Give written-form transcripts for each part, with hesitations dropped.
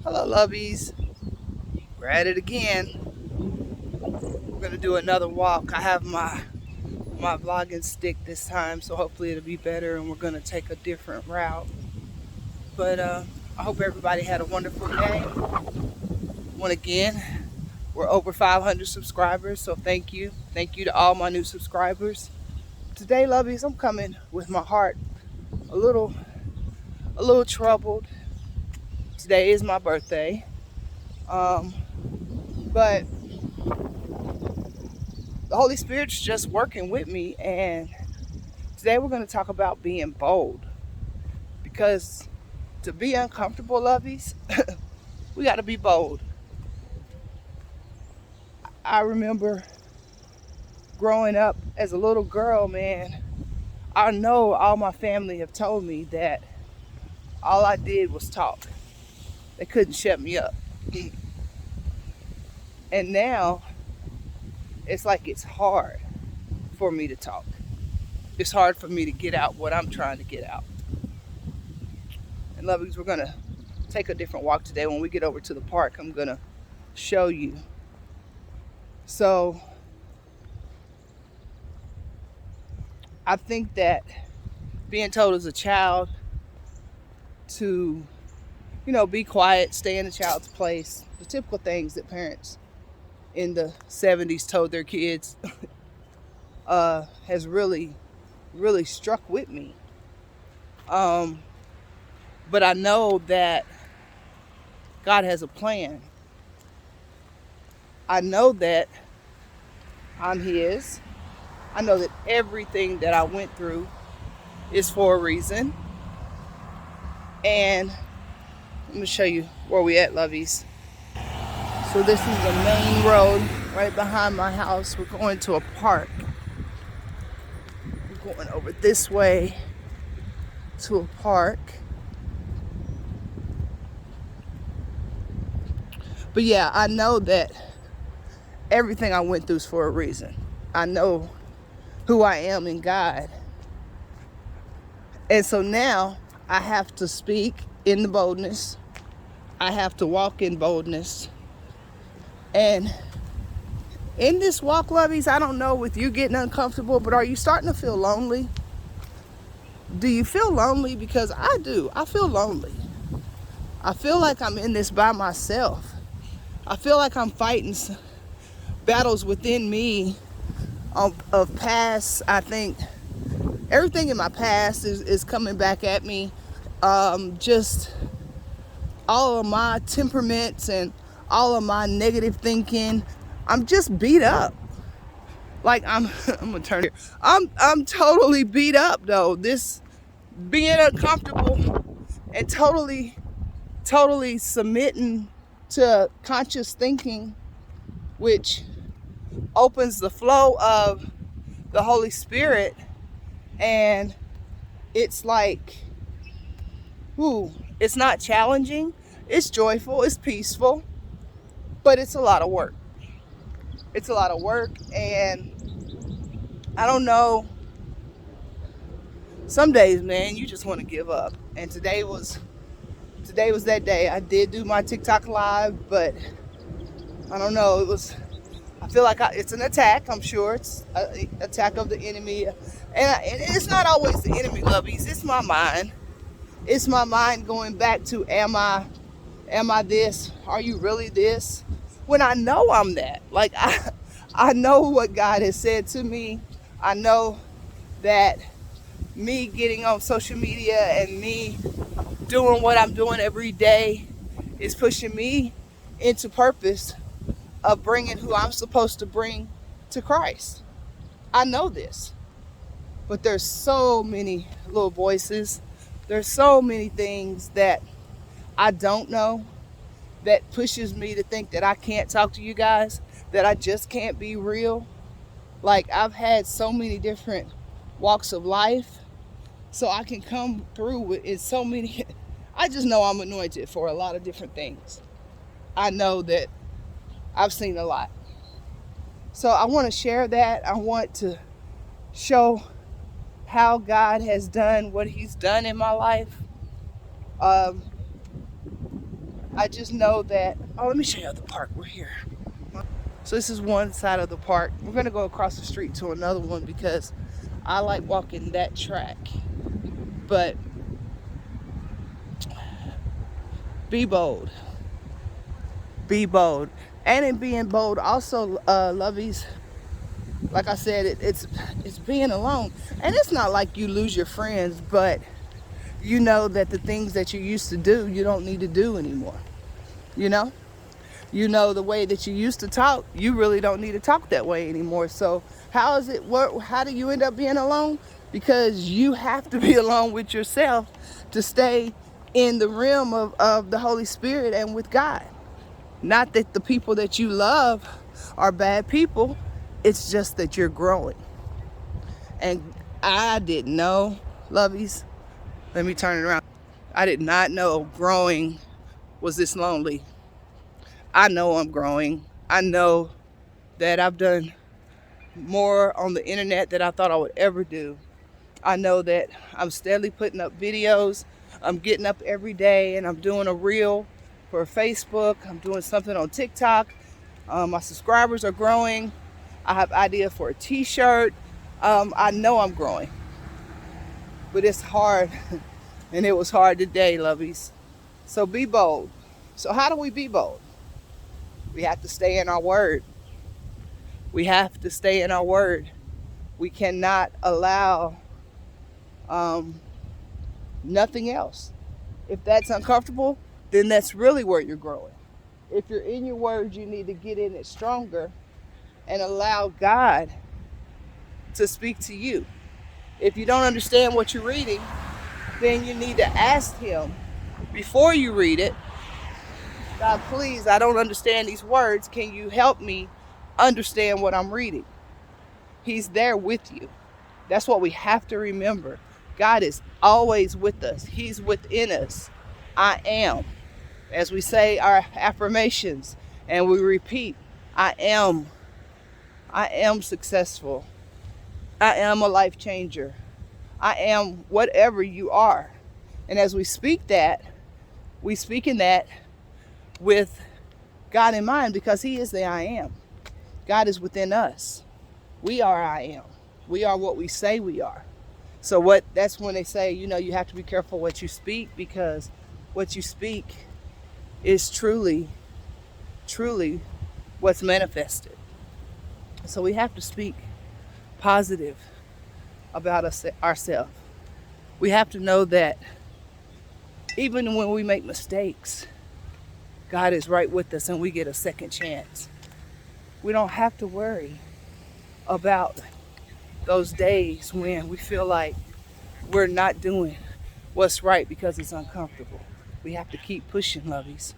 Hello, lovies. We're at it again. We're gonna do another walk. I have my vlogging stick this time, so hopefully it'll be better, and we're gonna take a different route. But I hope everybody had a wonderful day. Once again, we're over 500 subscribers, so thank you to all my new subscribers. Today, lovies, I'm coming with my heart a little a little troubled. Today is my birthday, um, but the Holy Spirit's just working with me, and today we're going to talk about being bold. Because to be uncomfortable, lovies, we got to be bold. I remember growing up as a little girl, man. I know all my family have told me that all I did was talk. They couldn't shut me up. And now it's like it's hard for me to talk. It's hard for me to get out what I'm trying to get out. And lovies, we're going to take a different walk today. When we get over to the park, I'm going to show you. So I think that being told as a child to, be quiet, stay in the child's place, the typical things that parents in the 70s told their kids, has really, really struck with me. But I know that God has a plan. I know that I'm His. I know that everything that I went through is for a reason. And I'm going to show you where we at, lovies. So this is the main road right behind my house. We're going to a park. We're going over this way to a park. But yeah, I know that everything I went through is for a reason. I know who I am in God. And so now I have to speak in the boldness. I have to walk in boldness. And in this walk, lovies, I don't know with you getting uncomfortable, but are you starting to feel lonely? Do you feel lonely? Because I do. I feel lonely. I feel like I'm in this by myself. I feel like I'm fighting battles within me of past. I think everything in my past is coming back at me. Just all of my temperaments and all of my negative thinking. I'm just beat up. Like I'm gonna turn here. I'm totally beat up though. This being uncomfortable and totally submitting to conscious thinking, which opens the flow of the Holy Spirit, and it's like, it's not challenging, it's joyful, it's peaceful, but it's a lot of work. It's a lot of work, and I don't know, some days, man, you just want to give up. And today was that day. I did do my TikTok live, but I don't know, I feel like it's an attack. I'm sure it's an attack of the enemy. And it's not always the enemy, lovies. It's my mind. It's my mind going back to, am I this? Are you really this? When I know I'm that. Like, I know what God has said to me. I know that me getting on social media and me doing what I'm doing every day is pushing me into purpose of bringing who I'm supposed to bring to Christ. I know this, but there's so many little voices. There's so many things that I don't know that pushes me to think that I can't talk to you guys, that I just can't be real. Like, I've had so many different walks of life, so I can come through with so many. I just know I'm anointed for a lot of different things. I know that I've seen a lot. So I want to share that. I want to show how God has done what He's done in my life. I I just know that, oh, let me show you the park. We're here. So this is one side of the park. We're gonna go across the street to another one because I like walking that track. But be bold. Be bold. And in being bold, also, lovies, like I said, it's being alone. And it's not like you lose your friends, but you know that the things that you used to do, you don't need to do anymore. You know? You know the way that you used to talk, you really don't need to talk that way anymore. So how do you end up being alone? Because you have to be alone with yourself to stay in the realm of the Holy Spirit and with God. Not that the people that you love are bad people. It's just that you're growing. And I didn't know, lovies, let me turn it around. I did not know growing was this lonely. I know I'm growing. I know that I've done more on the internet than I thought I would ever do. I know that I'm steadily putting up videos. I'm getting up every day and I'm doing a reel for Facebook. I'm doing something on TikTok. My subscribers are growing. I have idea for a t-shirt. I know I'm growing, but it's hard. And it was hard today, lovies. So be bold. So how do we be bold? We have to stay in our word. We have to stay in our word. We cannot allow nothing else. If that's uncomfortable, then that's really where you're growing. If you're in your word, you need to get in it stronger and allow God to speak to you. If you don't understand what you're reading, then you need to ask him before you read it, God, please, I don't understand these words. Can you help me understand what I'm reading? He's there with you. That's what we have to remember. God is always with us. He's within us. I am. As we say our affirmations and we repeat, I am successful. I am a life changer. I am whatever you are. And as we speak that, we speak in that with God in mind because he is the I am. God is within us. We are I am. We are what we say we are. So that's when they say, you have to be careful what you speak because what you speak is truly, truly what's manifested. So we have to speak positive about ourselves. We have to know that even when we make mistakes, God is right with us and we get a second chance. We don't have to worry about those days when we feel like we're not doing what's right because it's uncomfortable. We have to keep pushing, lovies.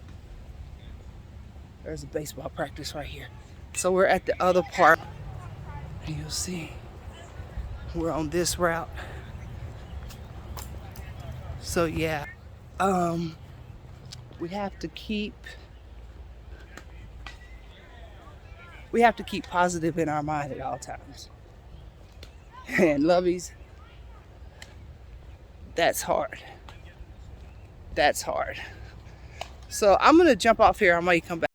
There's a baseball practice right here. So we're at the other park and you'll see we're on this route. So yeah, we have to keep positive in our mind at all times. And lovies, that's hard. That's hard. So I'm gonna jump off here. I might come back.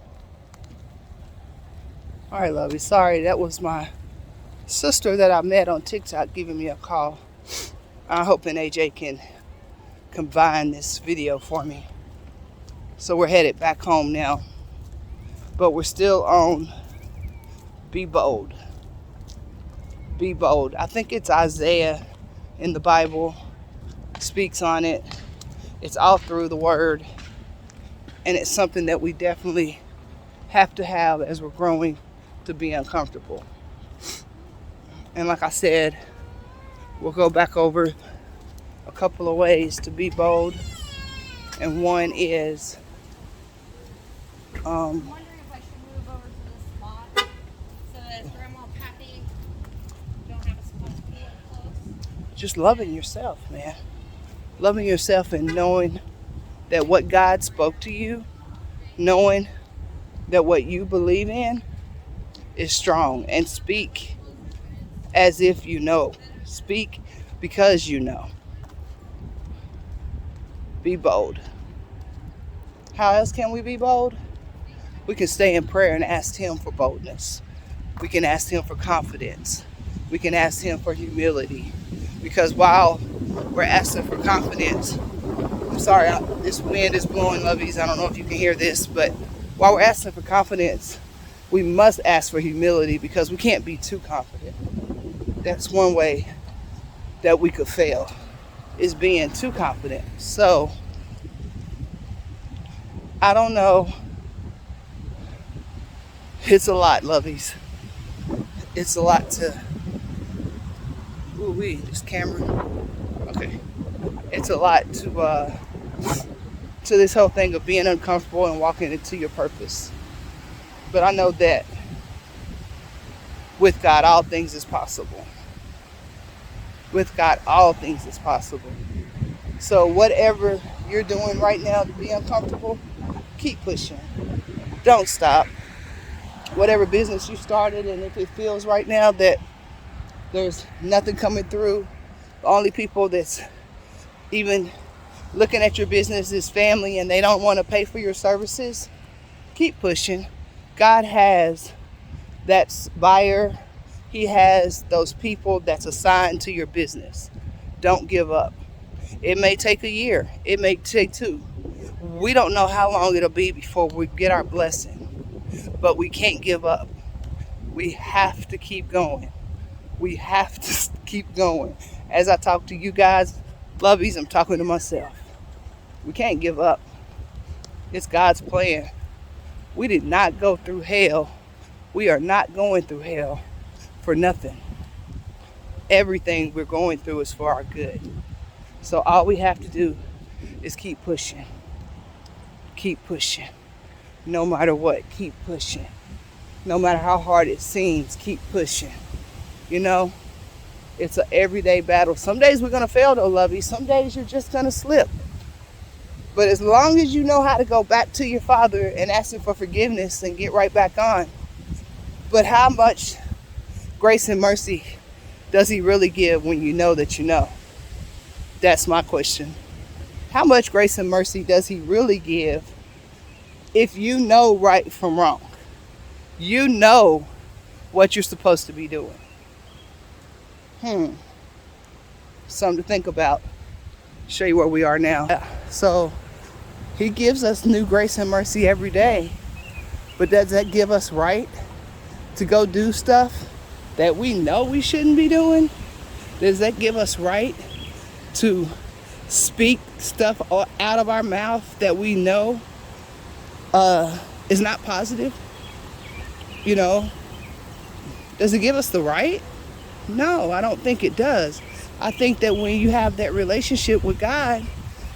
All right, lovies. Sorry, that was my sister that I met on TikTok giving me a call. I'm hoping AJ can combine this video for me. So we're headed back home now, but we're still on be bold. Be bold. I think it's Isaiah in the Bible speaks on it. It's all through the word, and it's something that we definitely have to have as we're growing to be uncomfortable. And like I said, we'll go back over a couple of ways to be bold, and one is I'm wondering if I should move over to this spot so that Grandma and Pappy don't have a spot to be up close. just loving yourself, man. Loving yourself and knowing that what God spoke to you, knowing that what you believe in is strong, and speak as if you know. Speak because you know. Be bold. How else can we be bold? We can stay in prayer and ask Him for boldness. We can ask Him for confidence. We can ask Him for humility. Because while we're asking for confidence, I'm sorry, this wind is blowing, lovies. I don't know if you can hear this, but while we're asking for confidence, we must ask for humility because we can't be too confident. That's one way that we could fail, is being too confident. So, I don't know. It's a lot, lovies. It's a lot to... Ooh-wee, this camera. Okay. It's a lot to this whole thing of being uncomfortable and walking into your purpose. But I know that with God, all things is possible. With God, all things is possible. So whatever you're doing right now to be uncomfortable, keep pushing. Don't stop. Whatever business you started, and if it feels right now that there's nothing coming through, the only people that's even looking at your business is family and they don't want to pay for your services, keep pushing. God has that buyer. He has those people that's assigned to your business. Don't give up. It may take a year. It may take 2. We don't know how long it'll be before we get our blessing. But we can't give up. We have to keep going. We have to keep going. As I talk to you guys, lovies, I'm talking to myself. We can't give up. It's God's plan. We did not go through hell. We are not going through hell for nothing. Everything we're going through is for our good. So all we have to do is keep pushing. Keep pushing. No matter what, keep pushing. No matter how hard it seems, keep pushing. You know, it's an everyday battle. Some days we're going to fail though, lovey. Some days you're just going to slip. But as long as you know how to go back to your Father and ask Him for forgiveness and get right back on. But how much grace and mercy does He really give when you know that you know? That's my question. How much grace and mercy does He really give if you know right from wrong? You know what you're supposed to be doing. Something to think about. Show you where we are now. Yeah. So He gives us new grace and mercy every day. But does that give us right to go do stuff that we know we shouldn't be doing? Does that give us right to speak stuff out of our mouth that we know is not positive? You know, does it give us the right? No, I don't think it does. I think that when you have that relationship with God,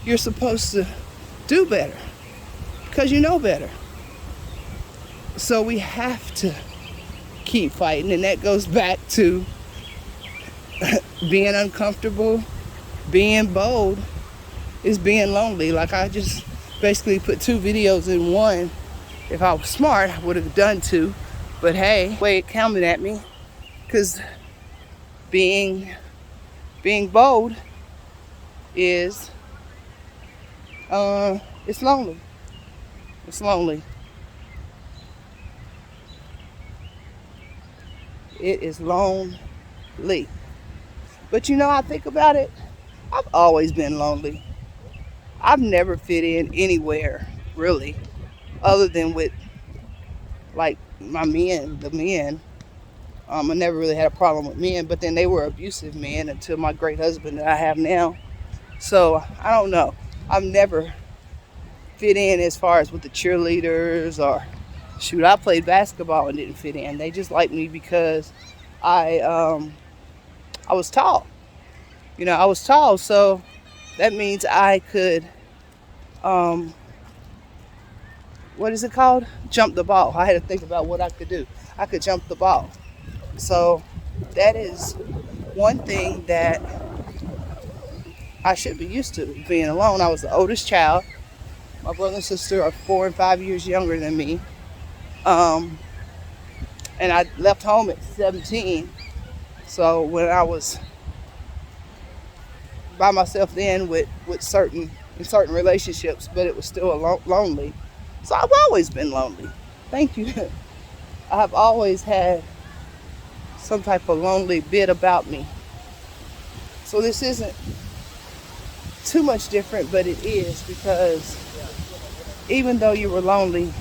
you're supposed to do better because you know better. So we have to keep fighting, and that goes back to being uncomfortable, being bold, is being lonely. Like I just basically put 2 videos in one. If I was smart, I would have done 2. But hey, the way it coming at me, because being bold is, it's lonely. It's lonely. It is lonely. But you know, I think about it, I've always been lonely. I've never fit in anywhere, really, other than with, like, my men, the men. I never really had a problem with men, but then they were abusive men until my great husband that I have now. So, I don't know. I've never fit in as far as with the cheerleaders or, shoot, I played basketball and didn't fit in. They just liked me because I was tall. You know, I was tall, so that means I could, what is it called? Jump the ball. I had to think about what I could do. I could jump the ball. So that is one thing that I should be used to, being alone. I was the oldest child. My brother and sister are 4 and 5 years younger than me. And I left home at 17. So when I was by myself then with certain, in certain relationships, but it was still lonely. So I've always been lonely. Thank you. I've always had some type of lonely bit about me. So this isn't too much different, but it is, because even though you were lonely,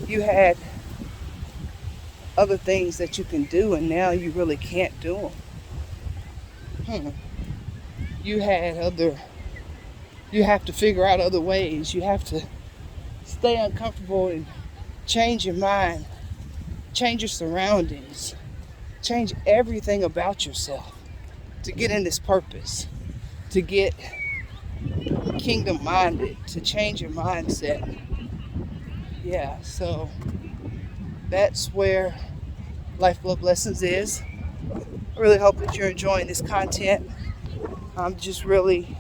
you had other things that you can do, and now you really can't do them. You have to figure out other ways. You have to stay uncomfortable and change your mind, change your surroundings, change everything about yourself to get in this purpose, to get kingdom minded, to change your mindset. Yeah, so that's where Life Love Lessons is. I really hope that you're enjoying this content. I'm just really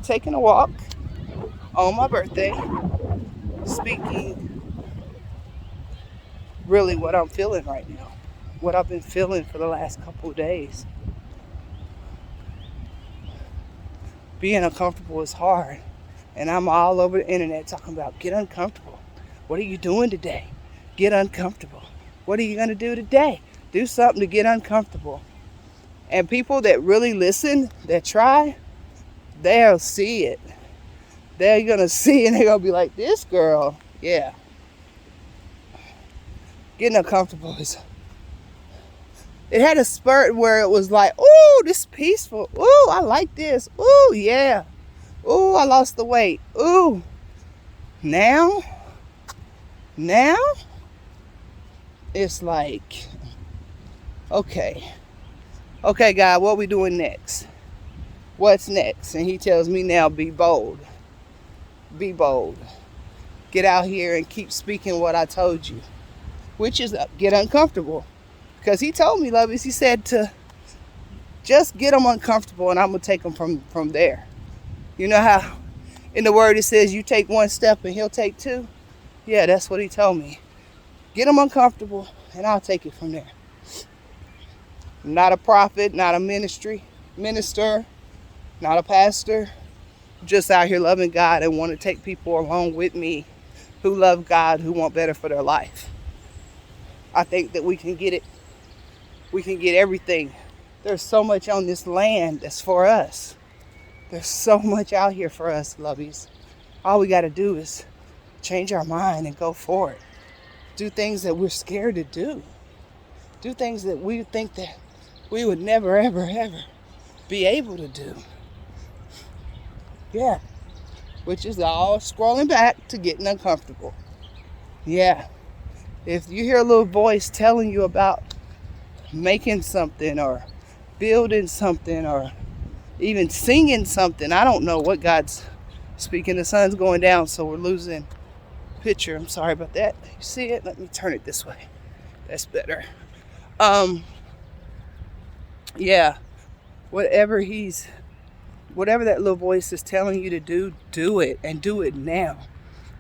taking a walk on my birthday, speaking really what I'm feeling right now, what I've been feeling for the last couple of days. Being uncomfortable is hard, and I'm all over the internet talking about get uncomfortable. What are you doing today? Get uncomfortable. What are you going to do today? Do something to get uncomfortable. And people that really listen, that try, they'll see it. They're going to see it and they're going to be like, this girl, yeah. Getting uncomfortable is... It had a spurt where it was like, ooh, this is peaceful. Ooh, I like this. Ooh, yeah. Ooh, I lost the weight. Ooh. Now, it's like, okay, God, what we doing next? What's next? And he tells me now, be bold. Be bold. Get out here and keep speaking what I told you, which is get uncomfortable. Because he told me, lovies, he said to just get them uncomfortable and I'm going to take them from there. You know how in the word it says you take one step and he'll take two? Yeah, that's what he told me. Get them uncomfortable and I'll take it from there. I'm not a prophet, not a minister, not a pastor. Just out here loving God and want to take people along with me who love God, who want better for their life. I think that we can get it. We can get everything. There's so much on this land that's for us. There's so much out here for us, lovies. All we got to do is change our mind and go for it. Do things that we're scared to do. Do things that we think that we would never, ever, ever be able to do. Yeah. Which is all scrolling back to getting uncomfortable. Yeah. If you hear a little voice telling you about making something or building something or even singing something, I don't know what God's speaking. The sun's going down, so we're losing picture. I'm sorry about that. You see it? Let me turn it this way. That's better. Yeah. Whatever that little voice is telling you to do, do it, and do it now.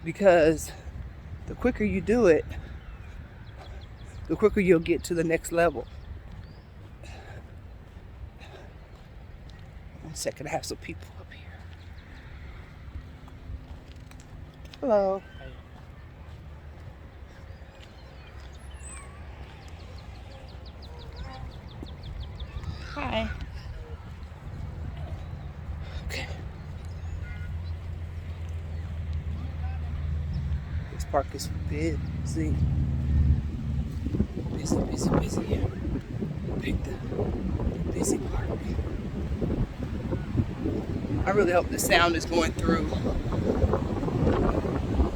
Because the quicker you do it, the quicker you'll get to the next level. 1 second, I have some people up here. Hello. Hi. Okay. This park is busy. Busy. Yeah. Pick the busy park. I really hope the sound is going through.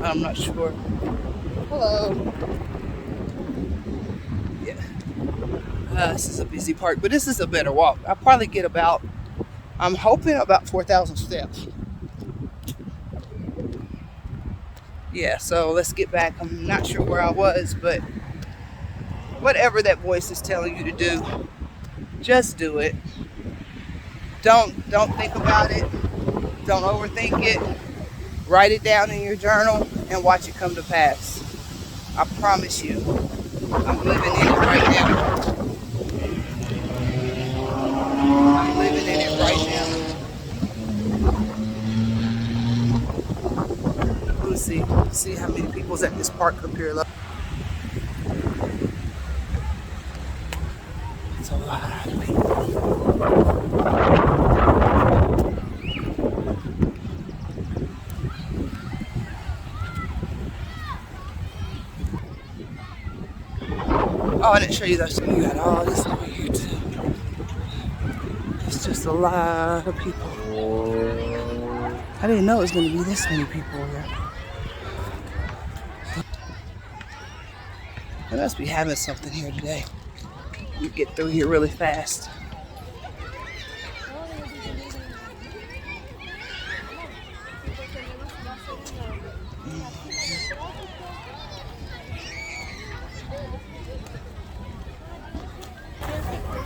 I'm not sure. Hello. Yeah. This is a busy park, but this is a better walk. I'll probably get I'm hoping about 4,000 steps. Yeah, so let's get back. I'm not sure where I was, but whatever that voice is telling you to do, just do it. Don't think about it. Don't overthink it. Write it down in your journal and watch it come to pass. I promise you, I'm living in it right now. I'm living in it right now. see how many people's at this park up here. Look. It's a lot of people. Oh, I didn't show you that. You got all this over here too. It's just a lot of people. I didn't know it was going to be this many people here. They must be having something here today. You get through here really fast.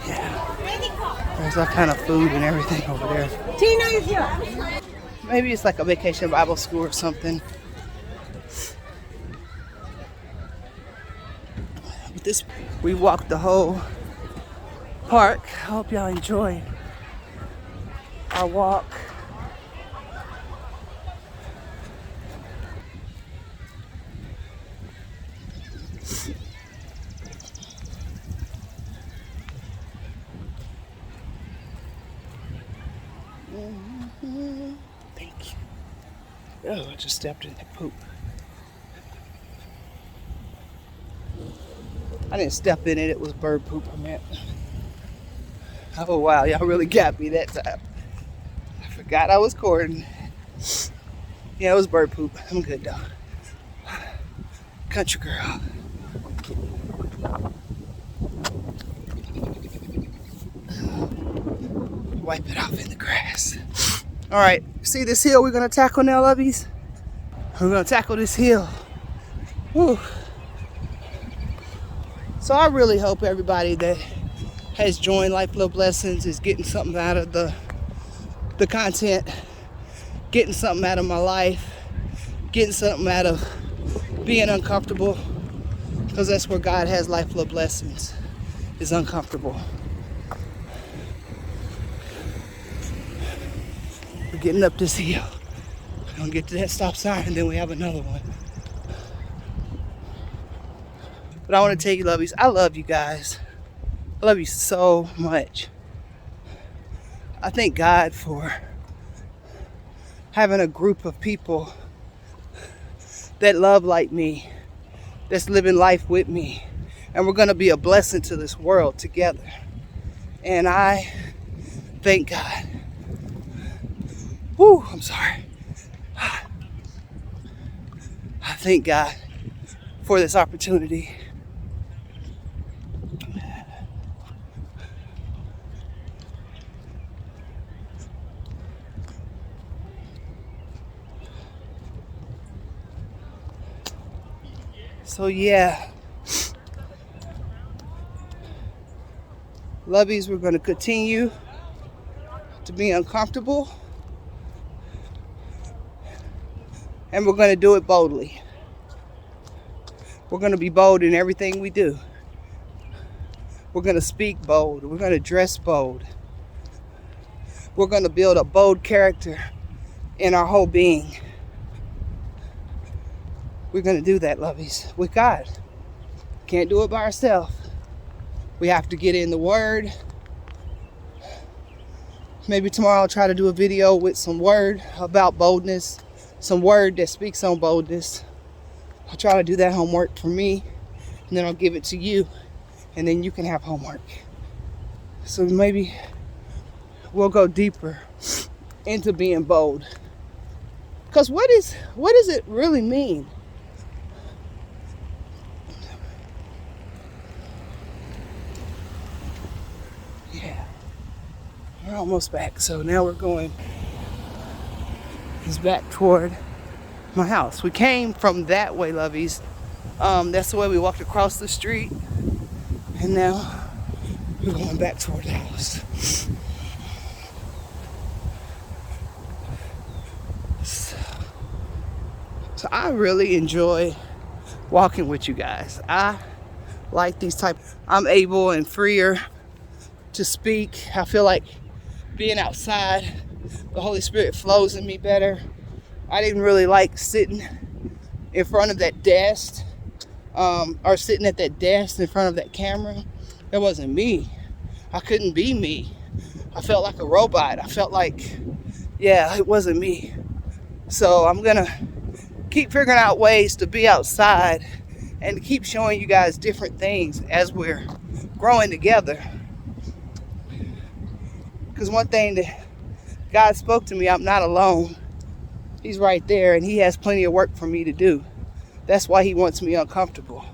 Yeah. There's all kind of food and everything over there. Maybe it's like a vacation Bible school or something. But this, we walked the whole park. I hope y'all enjoyed our walk. Thank you. Oh, I just stepped in that poop. I didn't step in it, it was bird poop I meant. Oh wow, y'all really got me that time. I forgot I was recording. Yeah, it was bird poop. I'm good though. Country girl. Wipe it off in the grass. All right, see this hill we're gonna tackle now, lovies? We're gonna tackle this hill. Whew. So I really hope everybody that has joined Life Love Blessings is getting something out of the content, getting something out of my life, getting something out of being uncomfortable, because that's where God has Life Love Blessings, is uncomfortable. We're getting up this hill. We're gonna get to that stop sign and then we have another one. But I want to tell you, lovies, I love you guys. I love you so much. I thank God for having a group of people that love like me, that's living life with me, and we're going to be a blessing to this world together. And I thank God. Whew, I'm sorry. I thank God for this opportunity. So yeah, lovies, we're going to continue to be uncomfortable, and we're going to do it boldly. We're going to be bold in everything we do. We're going to speak bold. We're going to dress bold. We're going to build a bold character in our whole being. We're going to do that, lovies, with God. Can't do it by ourselves. We have to get in the Word. Maybe tomorrow I'll try to do a video with some word about boldness, some word that speaks on boldness. I'll try to do that homework for me, and then I'll give it to you, and then you can have homework. So maybe we'll go deeper into being bold. Because what does it really mean? Yeah, we're almost back. So now we're going back toward my house. We came from that way, lovies. That's the way we walked across the street, and now we're going back toward the house. So I really enjoy walking with you guys. I like these type. I'm able and freer to speak. I feel like being outside, the Holy Spirit flows in me better. I didn't really like sitting in front of that desk, or sitting at that desk in front of that camera, it wasn't me. I couldn't be me. I felt like a robot. I felt like, yeah, it wasn't me. So I'm gonna keep figuring out ways to be outside and to keep showing you guys different things as we're growing together. Because one thing that God spoke to me, I'm not alone. He's right there, and he has plenty of work for me to do. That's why he wants me uncomfortable.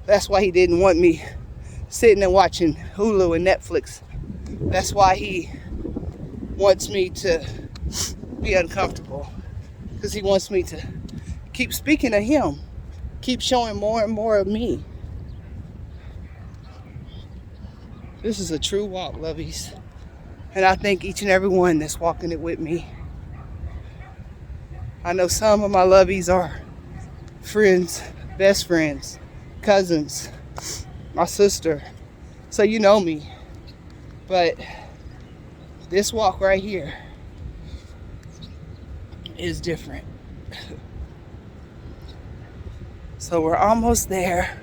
That's why he didn't want me sitting and watching Hulu and Netflix. That's why he wants me to be uncomfortable. Because he wants me to keep speaking to him. Keep showing more and more of me. This is a true walk, lovies. And I thank each and every one that's walking it with me. I know some of my lovies are friends, best friends, cousins, my sister. So you know me. But this walk right here is different. So we're almost there.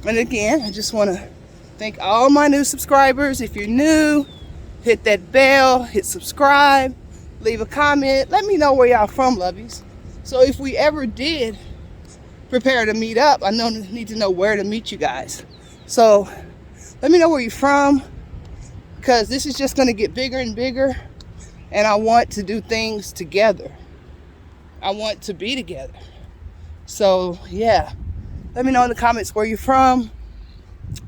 And again, I just want to thank all my new subscribers. If you're new, hit that bell, hit subscribe, leave a comment. Let me know where y'all from, lovies. So if we ever did prepare to meet up, I need to know where to meet you guys. So let me know where you're from, because this is just going to get bigger and bigger, and I want to do things together. I want to be together. So yeah, let me know in the comments where you're from.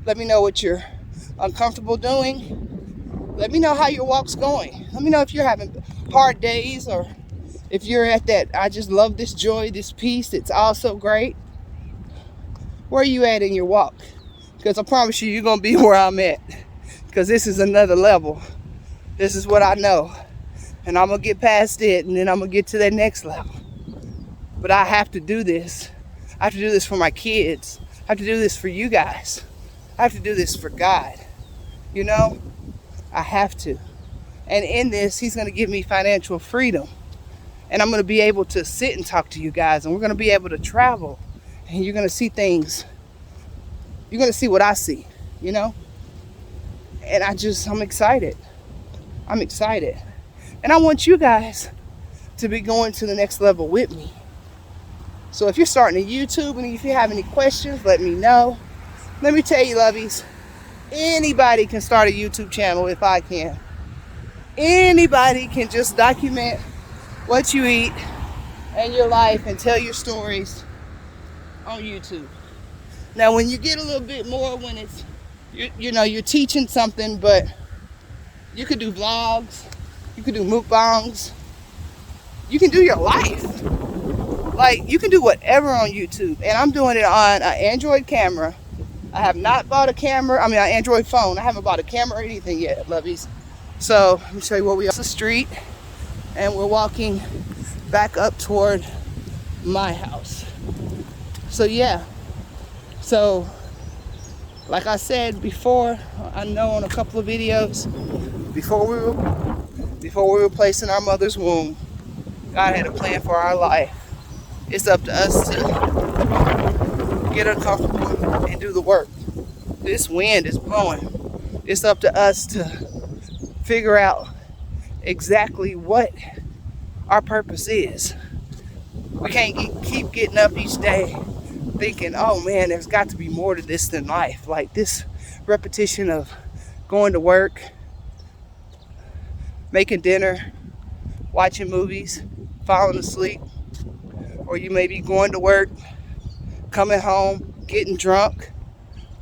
Let me know what you're uncomfortable doing. Let me know how your walk's going. Let me know if you're having hard days, or if you're at that, I just love this joy, this peace, it's all so great. Where are you at in your walk? Because I promise you, you're going to be where I'm at. Because this is another level. This is what I know. And I'm going to get past it, and then I'm going to get to that next level. But I have to do this. I have to do this for my kids. I have to do this for you guys. I have to do this for God. You know? I have to. And in this, he's going to give me financial freedom. And I'm going to be able to sit and talk to you guys. And we're going to be able to travel. And you're going to see things. You're going to see what I see. You know? And I'm excited. I'm excited. And I want you guys to be going to the next level with me. So if you're starting a YouTube and if you have any questions, let me know. Let me tell you, lovies, anybody can start a YouTube channel if I can. Anybody can just document what you eat and your life and tell your stories on YouTube. Now, when you get a little bit more, when it's, you're teaching something, but you could do vlogs, you could do mukbangs, you can do your life. Like, you can do whatever on YouTube. And I'm doing it on an Android camera. I have not bought a camera, an Android phone. I haven't bought a camera or anything yet, lovies. So, let me show you where we are. The street, and we're walking back up toward my house. So, yeah. So, like I said before, I know on a couple of videos, before we were placed in our mother's womb, God had a plan for our life. It's up to us to get uncomfortable and do the work. This wind is blowing. It's up to us to figure out exactly what our purpose is. We can't keep getting up each day thinking, oh man, there's got to be more to this than life. Like this repetition of going to work, making dinner, watching movies, falling asleep. Or you may be going to work, coming home, getting drunk,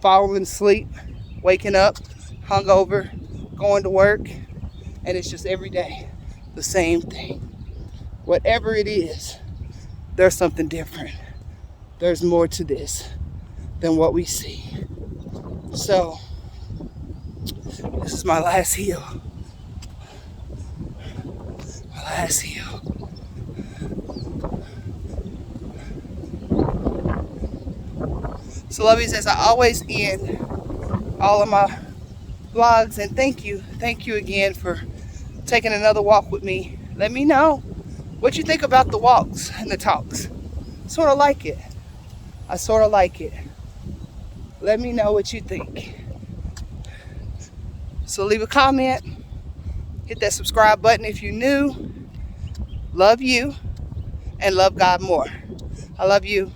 falling asleep, waking up, hungover, going to work, and it's just every day the same thing. Whatever it is, there's something different. There's more to this than what we see. So, this is my last hill. My last hill. So, lovies, as I always end all of my vlogs, and thank you again for taking another walk with me. Let me know What you think about the walks and the talks? Sort of like it. I sort of like it. Let me know what you think. So leave a comment. Hit that subscribe button if you're new. Love you and love God more. I love you.